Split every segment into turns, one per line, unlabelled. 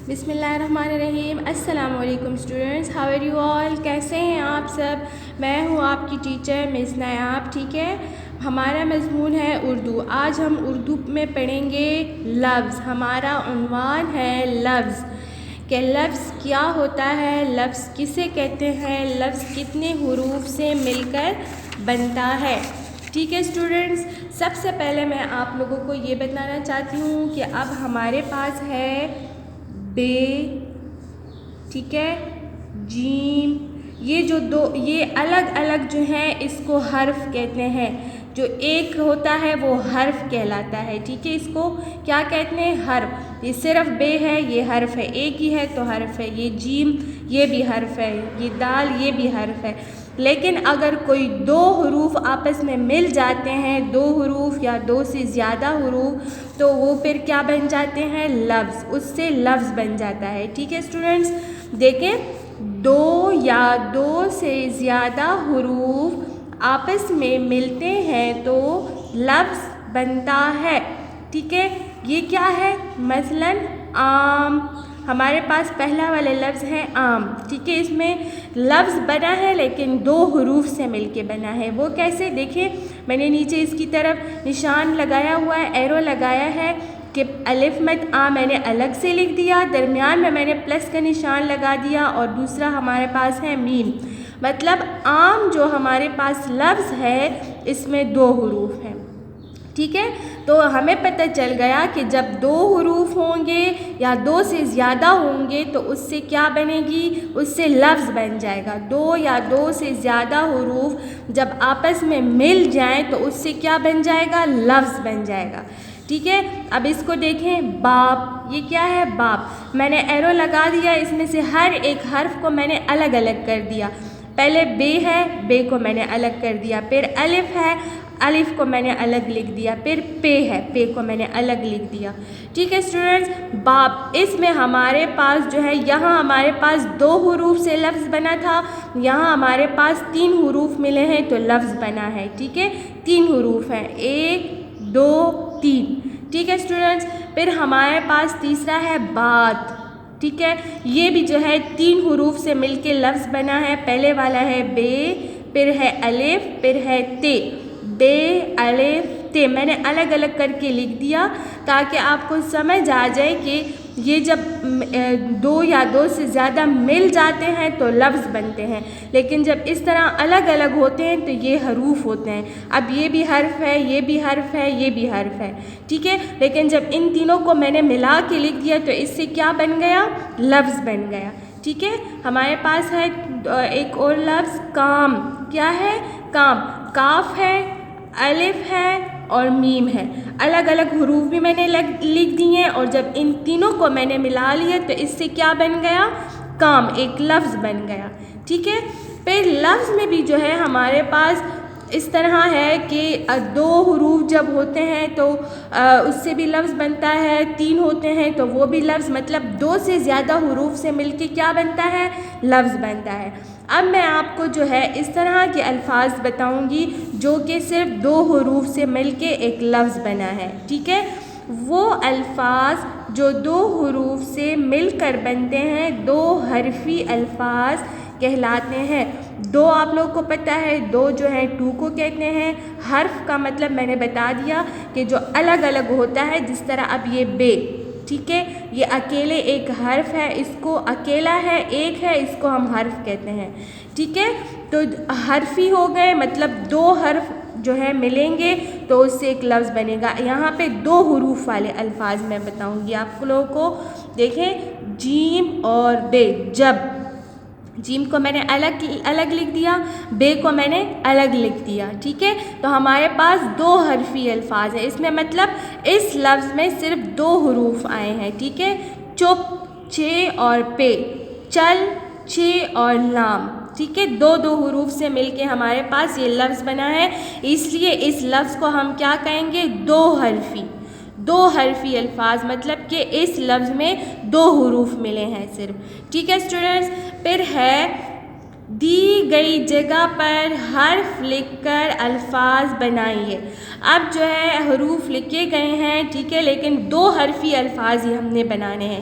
بسم اللہ الرحمن الرحیم۔ السلام علیکم students, how are you all? کیسے ہیں آپ سب؟ میں ہوں آپ کی ٹیچر مس نایاب، ٹھیک ہے۔ ہمارا مضمون ہے اردو۔ آج ہم اردو میں پڑھیں گے لفظ۔ ہمارا عنوان ہے لفظ، کہ لفظ کیا ہوتا ہے، لفظ کسے کہتے ہیں، لفظ کتنے حروف سے مل کر بنتا ہے، ٹھیک ہے اسٹوڈنٹس۔ سب سے پہلے میں آپ لوگوں کو یہ بتانا چاہتی ہوں کہ اب ہمارے پاس ہے بے، ٹھیک ہے، جیم، یہ الگ الگ جو ہیں اس کو حرف کہتے ہیں۔ جو ایک ہوتا ہے وہ حرف کہلاتا ہے، ٹھیک ہے۔ اس کو کیا کہتے ہیں؟ حرف۔ یہ صرف بے ہے، یہ حرف ہے، ایک ہی ہے تو حرف ہے۔ یہ جیم، یہ بھی حرف ہے۔ یہ دال، یہ بھی حرف ہے۔ لیکن اگر کوئی دو حروف آپس میں مل جاتے ہیں، دو حروف یا دو سے زیادہ حروف، تو وہ پھر کیا بن جاتے ہیں؟ لفظ۔ اس سے لفظ بن جاتا ہے، ٹھیک ہے اسٹوڈنٹس۔ دیکھیں، دو یا دو سے زیادہ حروف آپس میں ملتے ہیں تو لفظ بنتا ہے، ٹھیک ہے۔ یہ کیا ہے؟ مثلاً آم، ہمارے پاس پہلا والا لفظ ہے آم، ٹھیک ہے۔ اس میں لفظ بنا ہے لیکن دو حروف سے مل کے بنا ہے۔ وہ کیسے؟ دیکھیں، میں نے نیچے اس کی طرف نشان لگایا ہوا ہے، ایرو لگایا ہے کہ الف مد آ میں نے الگ سے لکھ دیا، درمیان میں نے پلس کا نشان لگا دیا، اور دوسرا ہمارے پاس ہے میم۔ مطلب آم جو ہمارے پاس لفظ ہے اس میں دو حروف ہیں، ٹھیک ہے۔ تو ہمیں پتہ چل گیا کہ جب دو حروف ہوں گے یا دو سے زیادہ ہوں گے تو اس سے کیا بنے گی؟ اس سے لفظ بن جائے گا۔ دو یا دو سے زیادہ حروف جب آپس میں مل جائیں تو اس سے کیا بن جائے گا؟ لفظ بن جائے گا، ٹھیک ہے۔ اب اس کو دیکھیں، باپ، یہ کیا ہے؟ باپ۔ میں نے ایرو لگا دیا، اس میں سے ہر ایک حرف کو میں نے الگ الگ کر دیا۔ پہلے بے ہے، بے کو میں نے الگ کر دیا، پھر الف ہے، الف کو میں نے الگ لکھ دیا، پھر پے ہے، پے کو میں نے الگ لکھ دیا، ٹھیک ہے اسٹوڈنٹس۔ باپ، اس میں ہمارے پاس جو ہے، یہاں ہمارے پاس دو حروف سے لفظ بنا تھا، یہاں ہمارے پاس تین حروف ملے ہیں تو لفظ بنا ہے، ٹھیک ہے۔ تین حروف ہیں، ایک، دو، تین، ٹھیک ہے اسٹوڈنٹس۔ پھر ہمارے پاس تیسرا ہے بات، ٹھیک ہے۔ یہ بھی جو ہے تین حروف سے مل کے لفظ بنا ہے۔ پہلے والا ہے بے، پھر ہے الف، پھر ہے تے، بے، الف، تے، میں نے الگ الگ کر کے لکھ دیا تاکہ آپ کو سمجھ آ جائے کہ یہ جب دو یا دو سے زیادہ مل جاتے ہیں تو لفظ بنتے ہیں، لیکن جب اس طرح الگ الگ ہوتے ہیں تو یہ حروف ہوتے ہیں۔ اب یہ بھی حرف ہے، یہ بھی حرف ہے، یہ بھی حرف ہے، ٹھیک ہے۔ لیکن جب ان تینوں کو میں نے ملا کے لکھ دیا تو اس سے کیا بن گیا؟ لفظ بن گیا، ٹھیک ہے۔ ہمارے پاس ہے ایک اور لفظ کام، کیا ہے؟ کام۔ کاف ہے، الف ہے اور میم ہے، الگ الگ حروف بھی میں نے لکھ دی ہیں، اور جب ان تینوں کو میں نے ملا لیا تو اس سے کیا بن گیا؟ کام، ایک لفظ بن گیا، ٹھیک ہے۔ پھر لفظ میں بھی جو ہے ہمارے پاس اس طرح ہے کہ دو حروف جب ہوتے ہیں تو اس سے بھی لفظ بنتا ہے، تین ہوتے ہیں تو وہ بھی لفظ، مطلب دو سے زیادہ حروف سے مل کے کیا بنتا ہے؟ لفظ بنتا ہے۔ اب میں آپ کو جو ہے اس طرح کے الفاظ بتاؤں گی جو کہ صرف دو حروف سے مل کے ایک لفظ بنا ہے، ٹھیک ہے۔ وہ الفاظ جو دو حروف سے مل کر بنتے ہیں دو حرفی الفاظ کہلاتے ہیں۔ دو آپ لوگ کو پتہ ہے، دو جو ہے ٹو کو کہتے ہیں۔ حرف کا مطلب میں نے بتا دیا کہ جو الگ الگ ہوتا ہے، جس طرح اب یہ بے، ٹھیک ہے، یہ اکیلے ایک حرف ہے، اس کو اکیلا ہے، ایک ہے، اس کو ہم حرف کہتے ہیں، ٹھیک ہے۔ تو حرفی ہو گئے، مطلب دو حرف جو ہے ملیں گے تو اس سے ایک لفظ بنے گا۔ یہاں پہ دو حروف والے الفاظ میں بتاؤں گی آپ لوگوں کو۔ دیکھیں، جیم اور بے، جب، جیم کو میں نے الگ لکھ دیا، بے کو میں نے الگ لکھ دیا، ٹھیک ہے۔ تو ہمارے پاس دو حرفی الفاظ ہیں، اس میں مطلب اس لفظ میں صرف دو حروف آئے ہیں، ٹھیک ہے۔ چپ، چے اور پے، چل، چے اور لام، ٹھیک ہے۔ دو دو حروف سے مل کے ہمارے پاس یہ لفظ بنا ہے، اس لیے اس لفظ کو ہم کیا کہیں گے؟ دو حرفی، دو حرفی الفاظ، مطلب کہ اس لفظ میں دو حروف ملے ہیں صرف، ٹھیک ہے اسٹوڈنٹس۔ پھر ہے دی گئی جگہ پر حرف لکھ کر الفاظ بنائیے۔ اب جو ہے حروف لکھے گئے ہیں، ٹھیک ہے، لیکن دو حرفی الفاظ ہی ہم نے بنانے ہیں۔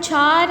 4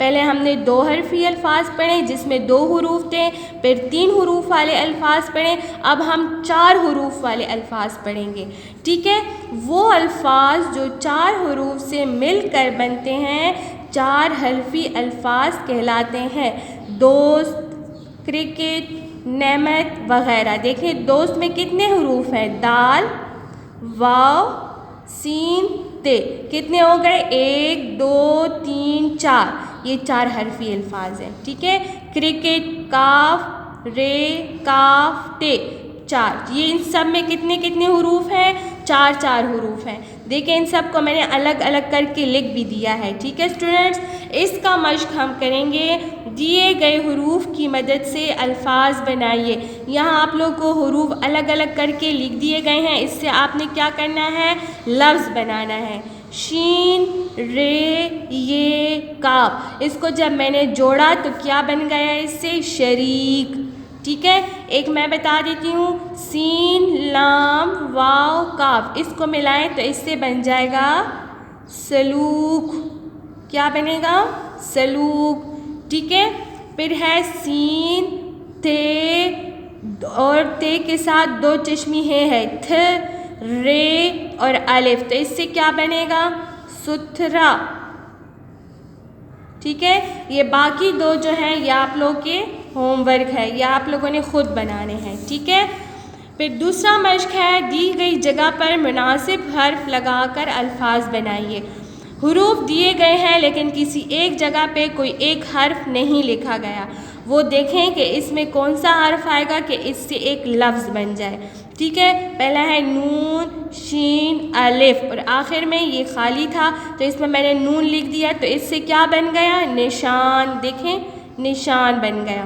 پہلے ہم نے 2 حرفی الفاظ پڑھے جس میں 2 حروف تھے، پھر 3 حروف والے الفاظ پڑھے، اب ہم 4 حروف والے الفاظ پڑھیں گے، ٹھیک ہے؟ وہ الفاظ جو 4 حروف سے مل کر بنتے ہیں 4 حرفی الفاظ کہلاتے ہیں، دوست، کرکٹ، نعمت وغیرہ۔ دیکھیں دوست میں کتنے حروف ہیں؟ دال، واو، سین، تے، کتنے ہو گئے؟ 1 2 3 4، یہ 4 حرفی الفاظ ہیں، ٹھیک ہے؟ کرکٹ، کاف، رے، کاف، تے، 4، یہ ان سب میں کتنے کتنے حروف ہیں؟ 4 حروف ہیں۔ دیکھیں ان سب کو میں نے الگ الگ کر کے لکھ بھی دیا ہے، ٹھیک ہے اسٹوڈنٹس؟ اس کا مشق ہم کریں گے، دیے گئے حروف کی مدد سے الفاظ بنائیے۔ یہاں آپ لوگ کو حروف الگ الگ کر کے لکھ دیے گئے ہیں، اس سے آپ نے کیا کرنا ہے؟ لفظ بنانا ہے۔ شین، رے، یہ، کاف، اس کو جب میں نے جوڑا تو کیا بن گیا اس سے؟ شریک، ٹھیک ہے؟ ایک میں بتا دیتی ہوں، سین، لام، واو، کاف، اس کو ملائیں تو اس سے بن جائے گا سلوک۔ کیا بنے گا؟ سلوک، ٹھیک ہے؟ پھر ہے سین، تے، اور تے کے ساتھ 2 چشمی ہے تھ، رے اور الف، تو اس سے کیا بنے گا؟ ستھرا، ٹھیک ہے؟ یہ باقی 2 جو ہیں یہ آپ لوگ کے ہوم ورک ہے، یہ آپ لوگوں نے خود بنانے ہیں، ٹھیک ہے؟ پھر دوسرا مشق ہے، دی گئی جگہ پر مناسب حرف لگا کر الفاظ بنائیے۔ حروف دیے گئے ہیں لیکن کسی ایک جگہ پہ کوئی ایک حرف نہیں لکھا گیا، وہ دیکھیں کہ اس میں کون سا حرف آئے گا کہ اس سے ایک لفظ بن جائے، ٹھیک ہے؟ پہلا ہے نون، شین، الف، اور آخر میں یہ خالی تھا تو اس میں میں نے نون لکھ دیا تو اس سے کیا بن گیا؟ نشان، دیکھیں نشان بن گیا،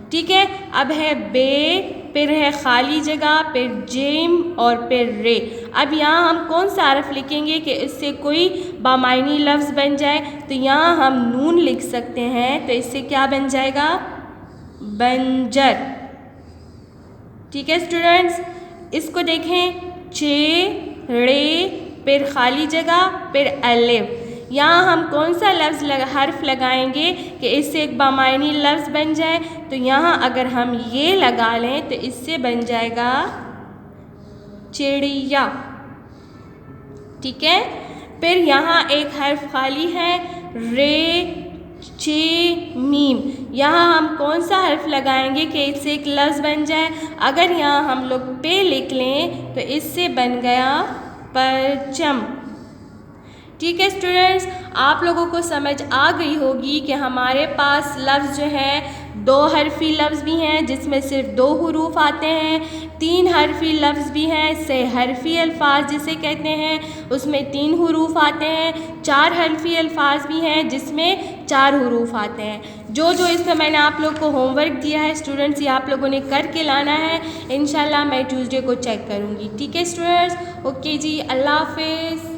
ٹھیک ہے؟ اب ہے بے، پھر ہے خالی جگہ، پھر جیم اور پھر رے۔ اب یہاں ہم کون سا حرف لکھیں گے کہ اس سے کوئی بامعنی لفظ بن جائے؟ تو یہاں ہم نون لکھ سکتے ہیں تو اس سے کیا بن جائے گا؟ بنجر، ٹھیک ہے اسٹوڈنٹس؟ اس کو دیکھیں، چے، رے، پھر خالی جگہ، پھر الف، یہاں ہم کون سا حرف لگائیں گے کہ اس سے ایک بامعنی لفظ بن جائے؟ تو یہاں اگر ہم یہ لگا لیں تو اس سے بن جائے گا چڑیا، ٹھیک ہے؟ پھر یہاں ایک حرف خالی ہے، رے، چے، میم، یہاں ہم کون سا حرف لگائیں گے کہ اس سے ایک لفظ بن جائے؟ اگر یہاں ہم لوگ پے لکھ لیں تو اس سے بن گیا پرچم، ٹھیک ہے اسٹوڈنٹس؟ آپ لوگوں کو سمجھ آ گئی ہوگی کہ ہمارے پاس لفظ جو ہے 2 حرفی لفظ بھی ہیں جس میں صرف 2 حروف آتے ہیں، 3 حرفی لفظ بھی ہیں، 6 حرفی الفاظ جسے کہتے ہیں اس میں 3 حروف آتے ہیں، 4 حرفی الفاظ بھی ہیں جس میں 4 حروف آتے ہیں۔ جو اس میں نے آپ لوگ کو ہوم ورک دیا ہے اسٹوڈنٹس یہ آپ لوگوں نے کر کے لانا ہے، انشاءاللہ میں ٹیوزڈے کو چیک کروں گی، ٹھیک ہے اسٹوڈنٹس؟ اوکے جی، اللہ حافظ۔